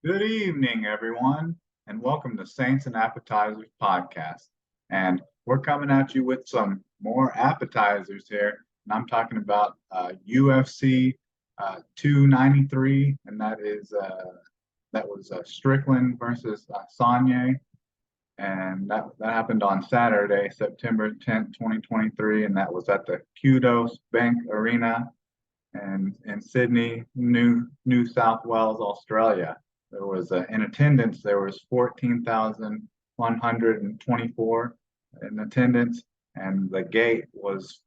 Good evening, everyone, and welcome to Saints and Appetizers podcast. And we're coming at you with some more appetizers here. And I'm talking about UFC 293, and that was Strickland versus Sanye, and that happened on Saturday, September 10th, 2023, and that was at the Kudos Bank Arena and in Sydney, New South Wales, Australia. There was in attendance. There was 14,124 in attendance, and the gate was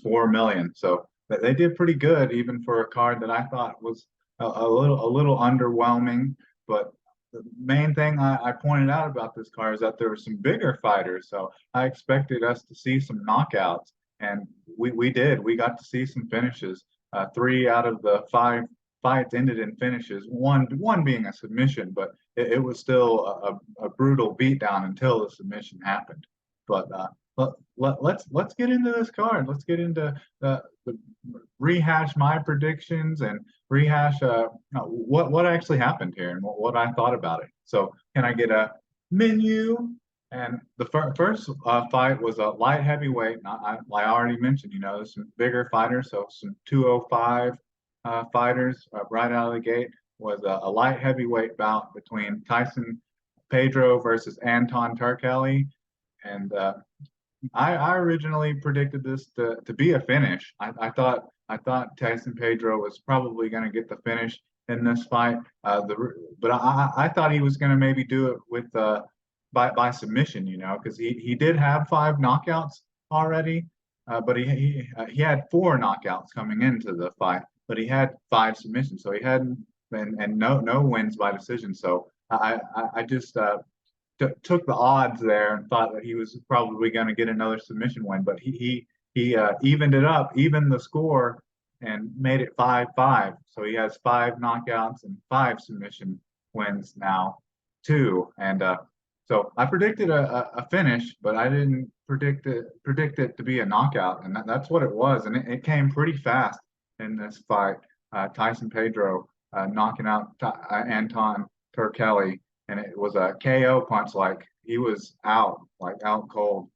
4 million. So they did pretty good, even for a card that I thought was a little underwhelming. But the main thing I pointed out about this card is that there were some bigger fighters. So I expected us to see some knockouts, and we did. We got to see some finishes. Three out of the five fights ended in finishes. One being a submission, but it was still a brutal beatdown until the submission happened. But let's get into this card. Let's get into the rehash my predictions and rehash what actually happened here and what I thought about it. So can I get a menu? And the first fight was a light heavyweight. I already mentioned, there's some bigger fighters. So some 205 fighters right out of the gate was a light heavyweight bout between Tyson Pedro versus Anton Turkelly. And I originally predicted this to be a finish. I thought Tyson Pedro was probably going to get the finish in this fight. But I thought he was going to maybe do it with by submission, because he did have five knockouts already, but he had four knockouts coming into the fight, but he had five submissions, so he hadn't and no wins by decision. So I just took the odds there and thought that he was probably going to get another submission win, but he evened it up, evened the score, and made it 5-5. So he has five knockouts and five submission wins now, too. And so I predicted a finish, but I didn't predict it to be a knockout, and that's what it was. And it came pretty fast in this fight. Tyson Pedro knocking out Anton Turkelly, and it was a KO punch. Like he was out cold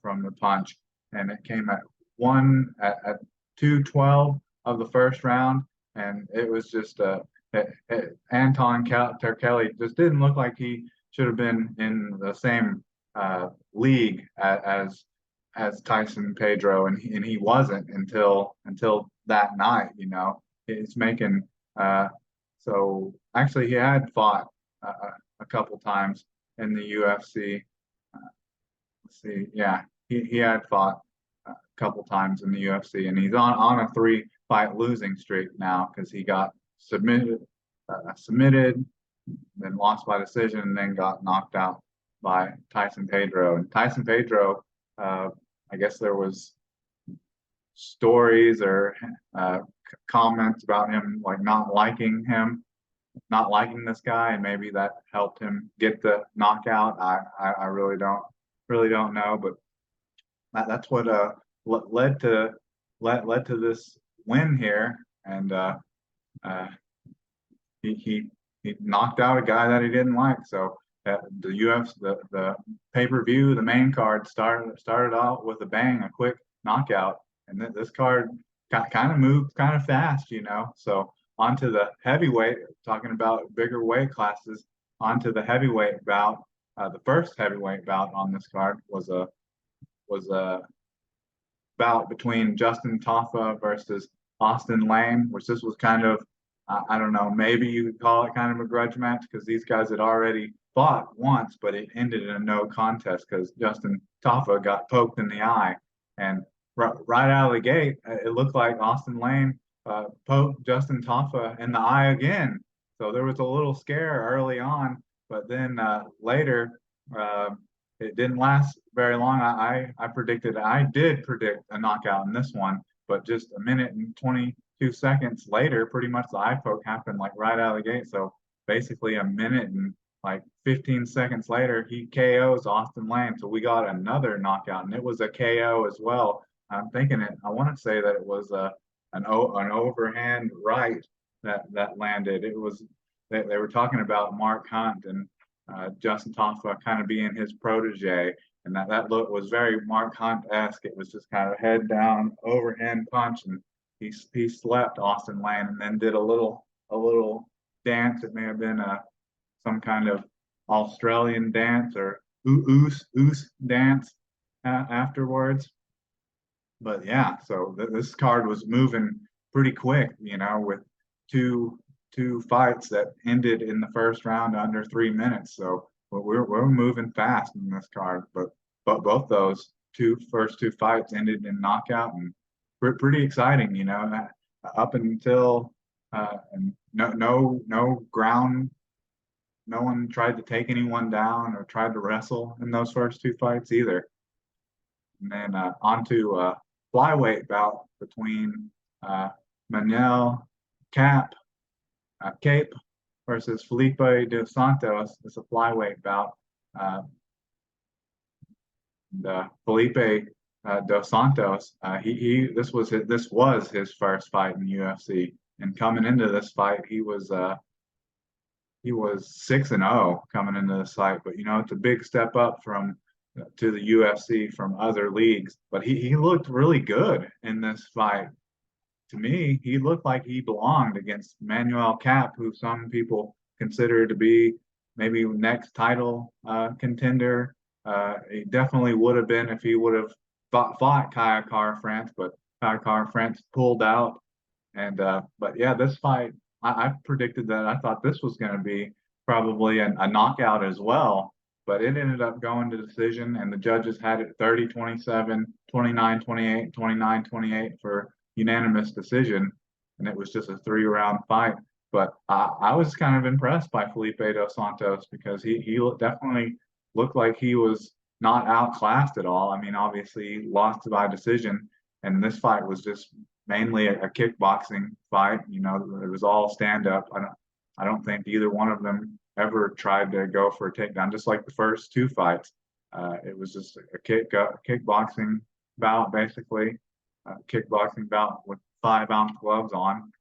from the punch, and it came at 2:12 of the first round, and it was just Anton Turkelly just didn't look like he should have been in the same league as Tyson Pedro, and he wasn't until that night. He's making so actually he had fought a couple times in the UFC. Let's see, yeah, he had fought a couple times in the UFC, and he's on a three fight losing streak now because he got submitted, then lost by decision, and then got knocked out by Tyson Pedro. And Tyson Pedro, I guess there was stories or comments about him like not liking this guy, and maybe that helped him get the knockout. I really don't know, but that's what led to this win here, and uh, he knocked out a guy that he didn't like. So the UFC, the pay-per-view, the main card started out with a bang, a quick knockout, and this card kind of moved kind of fast. So onto the heavyweight, talking about bigger weight classes, onto the heavyweight bout. The first heavyweight bout on this card was a bout between Justin Tafa versus Austin Lane, which this was kind of, I don't know, maybe you could call it kind of a grudge match because these guys had already fought once, but it ended in a no contest because Justin Tafa got poked in the eye. And right out of the gate, it looked like Austin Lane poked Justin Tafa in the eye again. So there was a little scare early on, but then later, it didn't last very long. I did predict a knockout in this one, but just a minute and 22 seconds later, pretty much the eye poke happened like right out of the gate. So basically a minute and like 15 seconds later, he KOs Austin Lane. So we got another knockout, and it was a KO as well. I'm thinking it. I want to say that it was an overhand right that landed. It was they were talking about Mark Hunt and Justin Tafa kind of being his protege, and that look was very Mark Hunt-esque. It was just kind of head down, overhand punch, and he slept Austin Lane, and then did a little dance. It may have been some kind of Australian dance or oos dance afterwards. But yeah, so this card was moving pretty quick, with two two fights that ended in the first round under 3 minutes. So we're moving fast in this card. But both those first two fights ended in knockout, and pretty exciting, up until and no ground. No one tried to take anyone down or tried to wrestle in those first two fights either. And then onto flyweight bout between Manuel Cap Cape versus Felipe dos Santos. It's a flyweight bout. The Felipe dos Santos, this was his first fight in UFC, and coming into this fight, he was 6-0 coming into this fight. But it's a big step up from to the UFC from other leagues. But he looked really good in this fight. To me, he looked like he belonged against Manuel Cap, who some people consider to be maybe next title contender. He definitely would have been if he would have fought Kaya France, but Kaya France pulled out. And but yeah, this fight, I predicted that. I thought this was going to be probably a knockout as well, but it ended up going to decision, and the judges had it 30-27, 29-28, 29-28 for unanimous decision, and it was just a 3-round fight. But I was kind of impressed by Felipe dos Santos because he definitely looked like he was not outclassed at all. I mean, obviously he lost by decision, and this fight was just mainly a kickboxing fight. It was all stand up. I don't think either one of them ever tried to go for a takedown, just like the first two fights. It was just a kickboxing bout, basically, kickboxing bout with 5-ounce gloves on.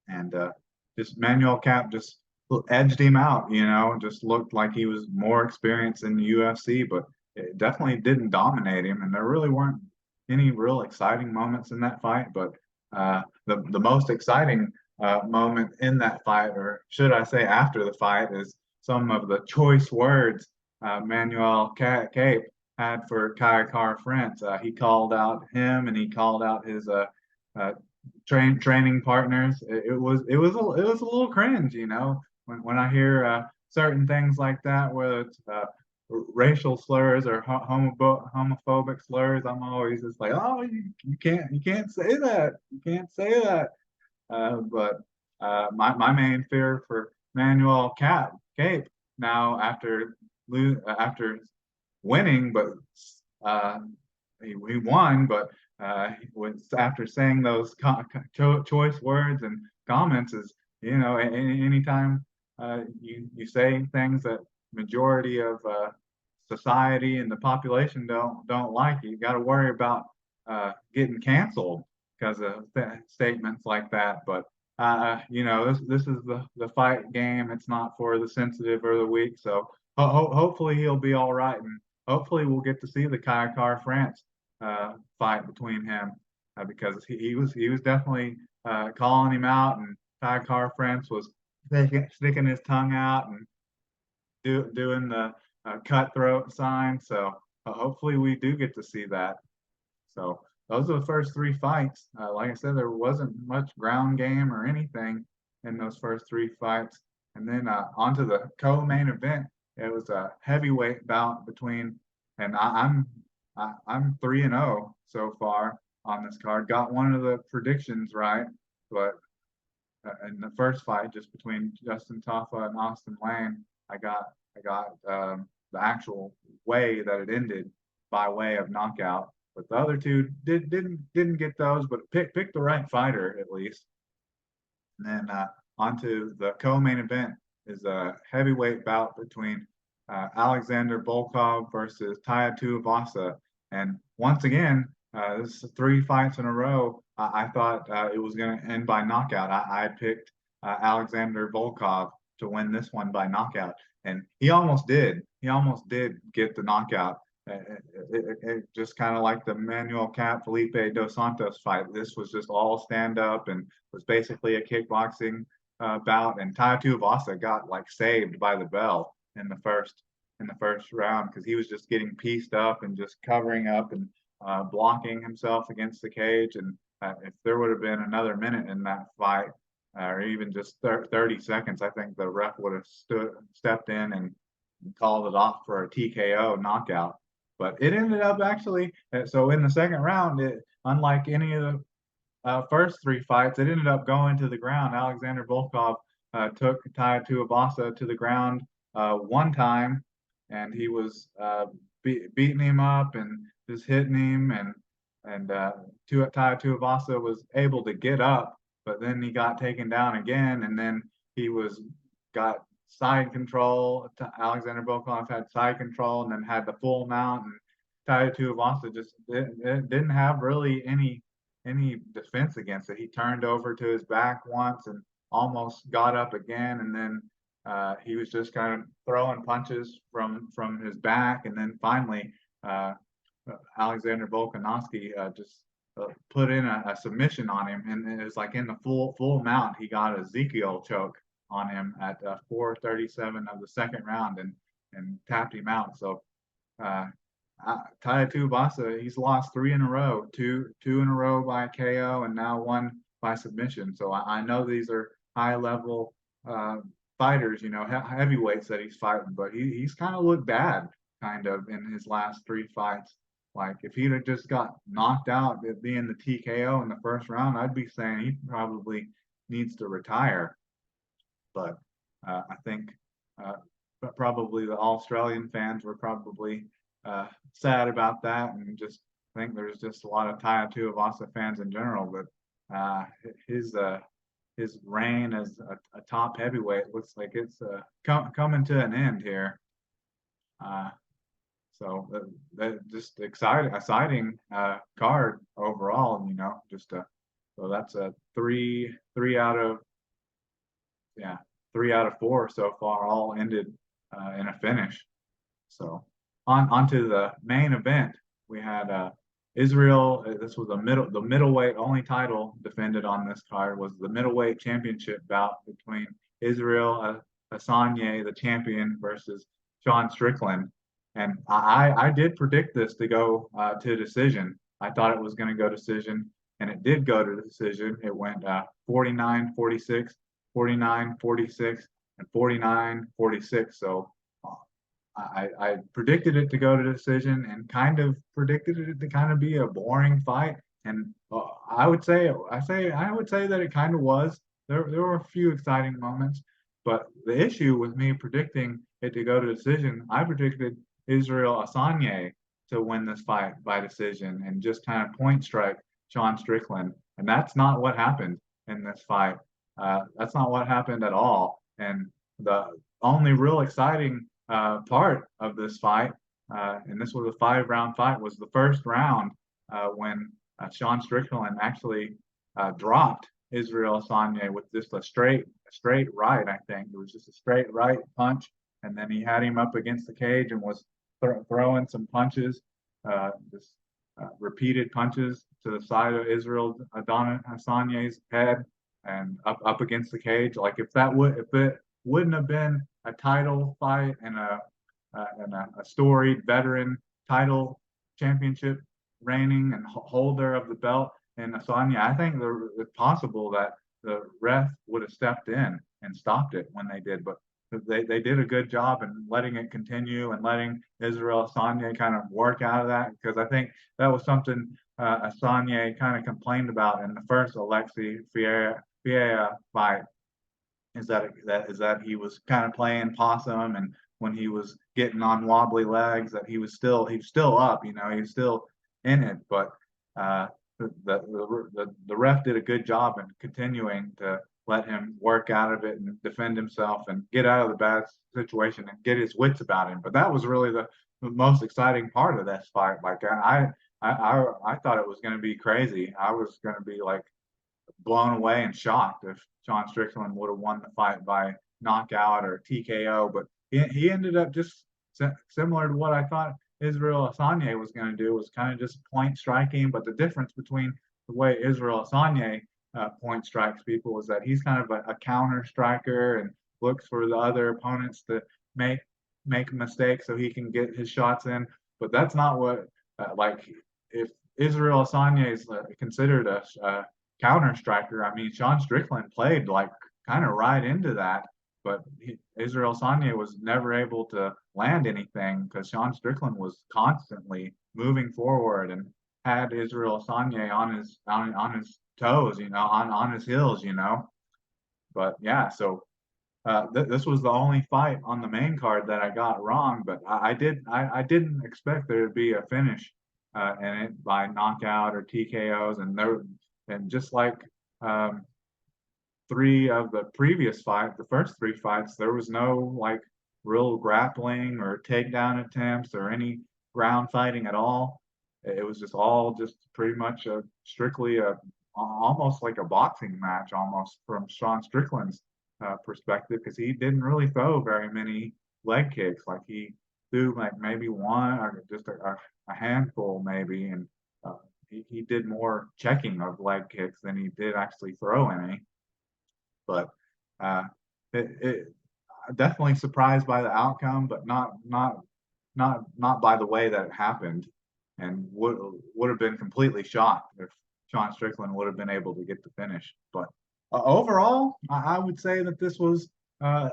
And just Manuel Cap just edged him out, just looked like he was more experienced in the UFC, but it definitely didn't dominate him. And there really weren't any real exciting moments in that fight. But the most exciting moment in that fight, or should I say after the fight, is some of the choice words Manuel Cape had for Kaya France. He called out him, and he called out his training partners. It was a little cringe, when I hear certain things like that, whether it's racial slurs or homophobic slurs. I'm always just like, oh, you can't say that. You can't say that. But my main fear for Manuel Cape now after winning, but he won, but was after saying those choice words and comments is, anytime you say things that majority of society and the population don't like, you got to worry about getting canceled because of statements like that. But this is the fight game. It's not for the sensitive or the weak. So hopefully he'll be all right, and hopefully we'll get to see the Kaya France fight between him because he was definitely calling him out, and Kaya France was sticking his tongue out and doing the cutthroat sign. So hopefully we do get to see that. So those are the first three fights. Like I said, there wasn't much ground game or anything in those first three fights. And then onto the co-main event, it was a heavyweight bout between, and I'm 3-0 so far on this card. Got one of the predictions right, but in the first fight, just between Justin Tafa and Austin Lane, I got the actual way that it ended by way of knockout. But the other two didn't get those, but picked the right fighter at least. And then onto the co-main event is a heavyweight bout between Alexander Volkov versus Tai Tuivasa. And once again, this is 3 fights in a row. I thought it was going to end by knockout. I picked Alexander Volkov, to win this one by knockout, and he almost did. He almost did get the knockout. It just kind of like the Manuel Cap Felipe dos Santos fight. This was just all stand up and was basically a kickboxing bout. And Tai Tuivasa got like saved by the bell in the first round because he was just getting pieced up and just covering up and blocking himself against the cage. And if there would have been another minute in that fight, or even just 30 seconds, I think the ref would have stepped in and called it off for a TKO knockout. But it ended up actually, so in the second round, unlike any of the first three fights, it ended up going to the ground. Alexander Volkov took Tai Tuivasa to the ground one time, and he was beating him up and just hitting him, and Tai Tuivasa was able to get up, but then he got taken down again, and then he got side control. Alexander Volkov had side control, and then had the full mount, and Tai Tuivasa just didn't have really any defense against it. He turned over to his back once and almost got up again, and then he was just kind of throwing punches from his back, and then finally Alexander Volkanovski just put in a submission on him, and it was like in the full mount. He got a Ezekiel choke on him at 4:37 of the second round, and tapped him out. So Tai Tuivasa, he's lost three in a row, two in a row by KO, and now one by submission. So I know these are high level fighters, heavyweights that he's fighting, but he's kind of looked bad, kind of, in his last three fights. Like if he'd have just got knocked out, it being the TKO in the first round, I'd be saying he probably needs to retire. But I think probably the Australian fans were probably sad about that, and just think there's just a lot of Tai Tuivasa fans in general. But his reign as a top heavyweight looks like it's coming to an end here. So that just exciting card overall, just so that's a three out of four so far, all ended in a finish. So onto the main event, we had Israel. This was the middleweight only title defended on this card was the middleweight championship bout between Israel Adesanya, the champion, versus Sean Strickland. And I did predict this to go to decision. I thought it was going to go decision, and it did go to decision. It went 49-46, 49-46, and 49-46. So I predicted it to go to decision, and kind of predicted it to kind of be a boring fight. And I would say that it kind of was. There were a few exciting moments, but the issue with me predicting it to go to decision, I predicted Israel Adesanya to win this fight by decision and just kind of point strike Sean Strickland, and that's not what happened in this fight. That's not what happened at all. And the only real exciting part of this fight, and this was a 5-round fight, was the first round when Sean Strickland actually dropped Israel Adesanya with just a straight right. I think it was just a straight right punch, and then he had him up against the cage and was throwing some punches, just repeated punches to the side of Israel Adesanya's head and up against the cage. Like if it wouldn't have been a title fight and a storied veteran title championship reigning and holder of the belt in Adesanya, I think it's possible that the ref would have stepped in and stopped it when they did. But they did a good job in letting it continue and letting Israel Adesanya kind of work out of that, because I think that was something Adesanya kind of complained about in the first Alexi Fiera fight, is that he was kind of playing possum, and when he was getting on wobbly legs, that he was still up, he was still in it. But the ref did a good job in continuing to let him work out of it and defend himself and get out of the bad situation and get his wits about him. But that was really the most exciting part of this fight. Like I thought it was going to be crazy. I was going to be like blown away and shocked if Sean Strickland would have won the fight by knockout or TKO, but he ended up just similar to what I thought Israel Adesanya was going to do, was kind of just point striking. But the difference between the way Israel Adesanya point strikes people was that he's kind of a counter striker and looks for the other opponents to make make a mistake so he can get his shots in. But that's not what like if Israel Adesanya is considered a counter striker. I mean, Sean Strickland played like kind of right into that, but Israel Adesanya was never able to land anything because Sean Strickland was constantly moving forward and had Israel Adesanya on his toes, on his heels, But yeah, so this was the only fight on the main card that I got wrong, but I didn't expect there to be a finish in it by knockout or TKOs, and just like um, three of the previous fight, the first three fights, there was no like real grappling or takedown attempts or any ground fighting at all. It was just all just pretty much strictly a almost like a boxing match, almost from Sean Strickland's perspective, because he didn't really throw very many leg kicks. Like he threw like maybe one or just a handful maybe, and he did more checking of leg kicks than he did actually throw any. But uh, it definitely surprised by the outcome, but not by the way that it happened, and would have been completely shocked if Sean Strickland would have been able to get the finish. But overall, I would say that this was a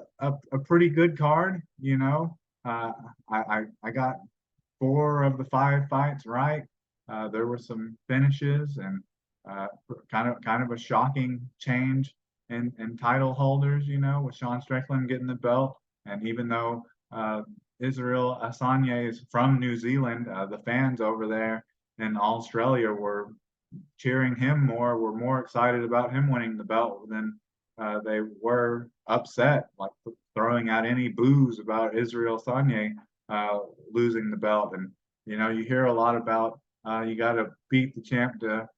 pretty good card. I got four of the five fights right. There were some finishes and kind of a shocking change in title holders, with Sean Strickland getting the belt. And even though Israel Adesanya is from New Zealand, the fans over there in Australia were cheering him more, were more excited about him winning the belt than they were upset, like throwing out any boos about Israel Adesanya losing the belt. And you hear a lot about you got to beat the champ to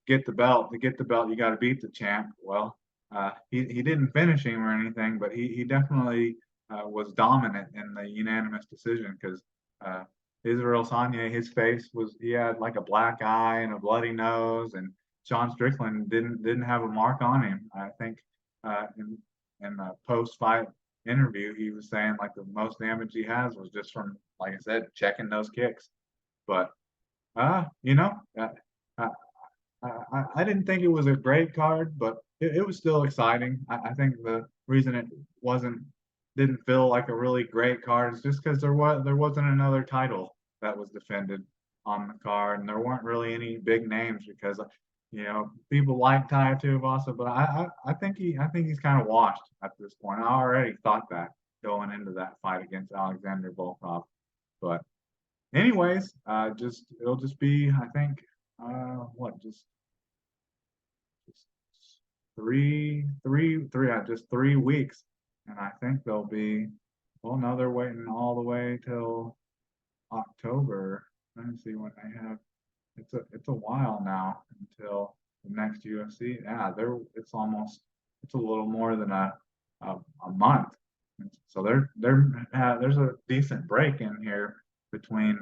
get the belt. To get the belt, you got to beat the champ. Well, he didn't finish him or anything, but he definitely was dominant in the unanimous decision because Israel Adesanya, his face he had like a black eye and a bloody nose, and Sean Strickland didn't have a mark on him. I think in the post fight interview, he was saying like the most damage he has was just from, like I said, checking those kicks. But uh, you know, uh, uh, I didn't think it was a great card, but it was still exciting. I think the reason it didn't feel like a really great card is just because there wasn't another title that was defended on the card, and there weren't really any big names because people like Tai Tuivasa, but I think he's kind of washed at this point. I already thought that going into that fight against Alexander Volkov, but anyways, it'll just be, I think, what just just 3 weeks, and I think they'll be. Well, no, they're waiting all the way till October. Let me see when they have. It's a while now until the next UFC. Yeah, it's a little more than a month. So there's a decent break in here between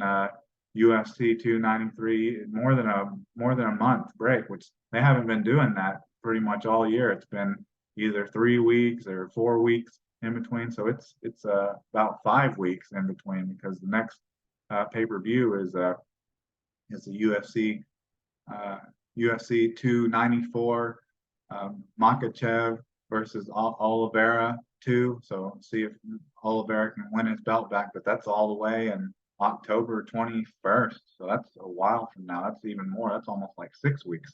UFC 293, more than a month break, which they haven't been doing that pretty much all year. It's been either 3 weeks or 4 weeks in between. So it's about 5 weeks in between because the next pay-per-view is the UFC 294 Makachev versus Oliveira 2. So see if Oliveira can win his belt back, but that's all the way in October 21st. So that's a while from now. That's even more. That's almost like 6 weeks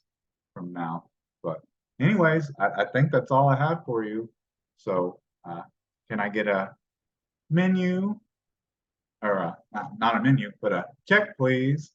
from now. But anyways, I think that's all I have for you. So can I get a menu or not a menu, but a check, please?